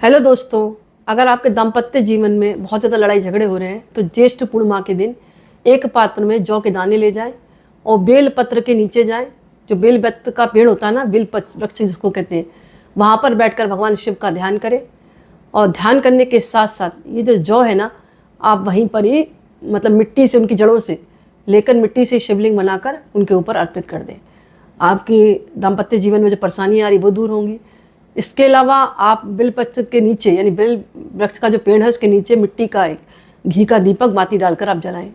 Hello दोस्तों, अगर आपके दाम्पत्य जीवन में बहुत ज़्यादा लड़ाई झगड़े हो रहे हैं तो ज्येष्ठ पूर्णिमा के दिन एक पात्र में जौ के दाने ले जाएं और बेल पत्र के नीचे जाएं। जो बेल पत्र का पेड़ होता है ना, बेल वृक्ष जिसको कहते हैं, वहाँ पर बैठकर भगवान शिव का ध्यान करें। और ध्यान करने के साथ साथ ये जो जौ है ना, आप वहीं पर ही मतलब मिट्टी से, उनकी जड़ों से लेकर मिट्टी से शिवलिंग बनाकर उनके ऊपर अर्पित कर दें। आपकी दाम्पत्य जीवन में जो परेशानी आ रही वो दूर होंगी। इसके अलावा आप बेलपत्र के नीचे, यानी बेल वृक्ष का जो पेड़ है उसके नीचे मिट्टी का एक घी का दीपक बाती डालकर आप जलाएं।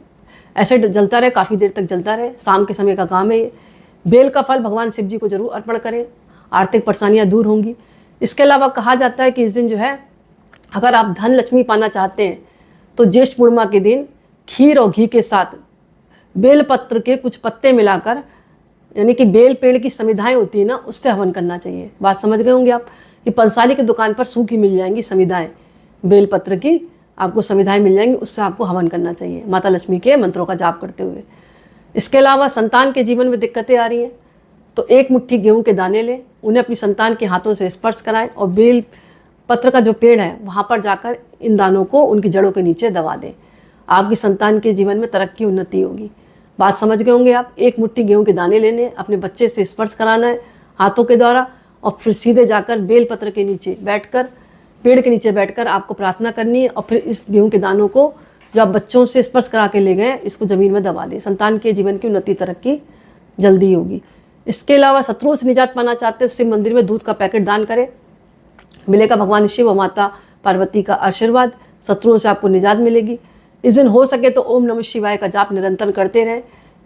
ऐसे जलता रहे, काफ़ी देर तक जलता रहे। शाम के समय का काम है ये। बेल का फल भगवान शिव जी को जरूर अर्पण करें, आर्थिक परेशानियां दूर होंगी। इसके अलावा कहा जाता है कि इस दिन जो है, अगर आप धन लक्ष्मी पाना चाहते हैं तो ज्येष्ठ पूर्णिमा के दिन खीर और घी के साथ बेल पत्र के कुछ पत्ते मिलाकर, यानी कि बेल पेड़ की समिधाएं होती है ना, उससे हवन करना चाहिए। बात समझ गए होंगे आप। ये पंसारी की दुकान पर सूखी मिल जाएंगी समिधाएं, बेल पत्र की आपको समिधाएं मिल जाएंगी, उससे आपको हवन करना चाहिए माता लक्ष्मी के मंत्रों का जाप करते हुए। इसके अलावा संतान के जीवन में दिक्कतें आ रही हैं तो एक मुट्ठी गेहूं के दाने लें, उन्हें अपनी संतान के हाथों से स्पर्श कराएं और बेल पत्र का जो पेड़ है वहाँ पर जाकर इन दानों को उनकी जड़ों के नीचे दबा दें। आपकी संतान के जीवन में तरक्की उन्नति होगी। बात समझ गए होंगे आप। एक मुट्ठी गेहूं के दाने लेने, अपने बच्चे से स्पर्श कराना है हाथों के द्वारा, और फिर सीधे जाकर बेल पत्र के नीचे बैठकर, पेड़ के नीचे बैठकर आपको प्रार्थना करनी है। और फिर इस गेहूं के दानों को जो आप बच्चों से स्पर्श करा के ले गए, इसको ज़मीन में दबा दें। संतान के जीवन की उन्नति तरक्की जल्दी होगी। इसके अलावा शत्रुओं से निजात पाना चाहते हैं तो शिव मंदिर में दूध का पैकेट दान करें, मिलेगा भगवान शिव और माता पार्वती का आशीर्वाद, शत्रुओं से आपको निजात मिलेगी। इस दिन हो सके तो ओम नमः शिवाय का जाप निरंतर करते रहें,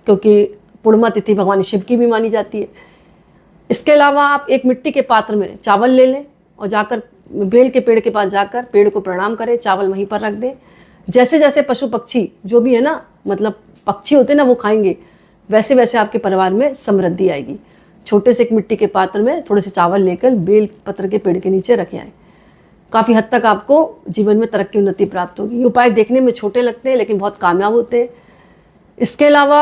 क्योंकि पूर्णिमा तिथि भगवान शिव की भी मानी जाती है। इसके अलावा आप एक मिट्टी के पात्र में चावल ले लें और जाकर बेल के पेड़ के पास जाकर पेड़ को प्रणाम करें, चावल वहीं पर रख दें। जैसे जैसे पशु पक्षी जो भी है ना, मतलब पक्षी होते हैं ना, वो खाएंगे, वैसे वैसे आपके परिवार में समृद्धि आएगी। छोटे से एक मिट्टी के पात्र में थोड़े से चावल लेकर बेल पत्र के पेड़ के नीचे रखे आएँ। काफ़ी हद तक आपको जीवन में तरक्की उन्नति प्राप्त होगी। ये उपाय देखने में छोटे लगते हैं लेकिन बहुत कामयाब होते हैं। इसके अलावा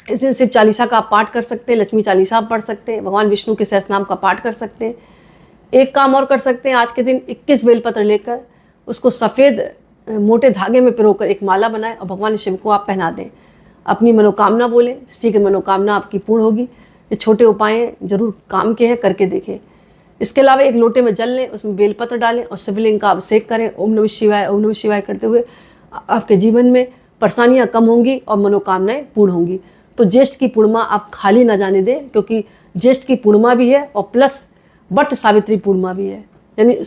इस दिन शिव चालीसा का आप पाठ कर सकते हैं, लक्ष्मी चालीसा आप पढ़ सकते हैं, भगवान विष्णु के सहस्रनाम का पाठ कर सकते हैं। एक काम और कर सकते हैं, आज के दिन 21 बेलपत्र लेकर उसको सफ़ेद मोटे धागे में पिरोकर एक माला बनाएं और भगवान शिव को आप पहना दें। अपनी मनोकामना बोलें, शीघ्र मनोकामना आपकी पूर्ण होगी। ये छोटे उपाय जरूर काम के हैं, करके देखें। इसके अलावा एक लोटे में जल लें, उसमें बेलपत्र डालें और शिवलिंग का अभिषेक करें। ओम नमः शिवाय, ओम नमः शिवाय करते हुए आपके जीवन में परेशानियां कम होंगी और मनोकामनाएं पूर्ण होंगी। तो ज्येष्ठ की पूर्णिमा आप खाली ना जाने दें, क्योंकि ज्येष्ठ की पूर्णिमा भी है और प्लस बट सावित्री पूर्णिमा भी है, यानी